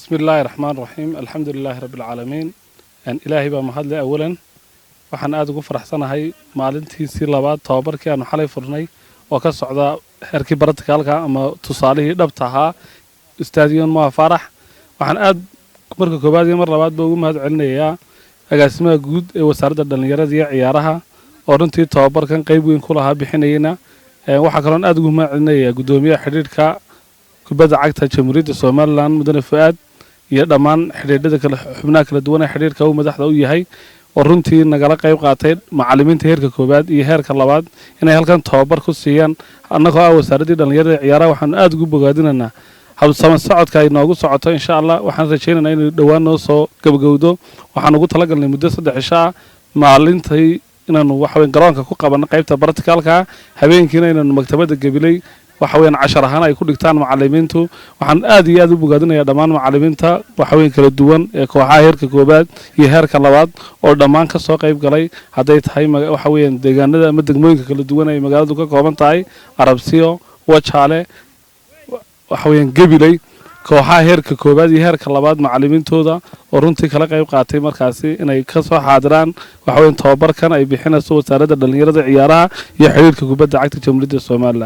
بسم الله الرحمن الرحيم الحمد لله رب العالمين أن إلهي بمهد أولا waxaan aad ugu faraxsanahay maalintiisii labaad tababarkii aanu xalay furnay oo ka socda heerkii baratikaalka ama tusaalihii dhabta ahaa istaadiyoon Moha Farax waxaan aad marka koobaad iyo mar labaad baa ugu mahad celinayaa agaasimaha guud ee wasaaradda dhalinyarada iyo ciyaaraha oo runtii tababarkan qayb weyn ku lahaa bixinayna waxa kale oo aad ugu mahad celinayaa gudoomiyaha xiriirka kubadda cagta Jamhuuriyadda Soomaaliland Mudane Fuad iyo dhammaan xiriirada kala xubnaha kala duwan ee xiriirka uu madaxda u yahay runtii nagala qayb qaatay macallimiinta heerka koobaad iyo heerka labaad inay halkan tababar ku siiyaan annagoo ah wasaaradda dhalinyarada ciyaaraha waxaan aad ugu bogaadinaynaa habsama socodka ay noogu socoto insha Allah waxaan rajaynaynaa in dhawaan noo soo gabagowdo waxaan ugu talagalnay muddo 3 cisho ah maalintii inaanu wax weyn garoonka ku qabanno qaybta baratikaalka habeenkiina inaanu maktabada gabilay waxa weyn 10 ahaan ay ku dhigtaan macallimiintu waxaan aad iyo aad u bogaadinayaa dhammaan macallimiinta waxa weyn kala duwan ee kooxaha heerka koobaad iyo heerka labaad oo dhammaan ka soo qayb galay haday tahay waxa weyn deegaanada ama degmooyinka kala duwan ee magaaladu ka kooban tahay Arabsiyo Wajaale waxa weyn gabilay kooxaha heerka koobaad iyo heerka labaad macallimiintooda oo runtii kala qayb qaatay markaasi inay ka soo xaadiraan waxa weyn tababarkan ay bixinayso wasaaradda dhalinyarada ciyaaraha iyo xiriirka kubadda cagta Jamhuuriyadda Soomaaliland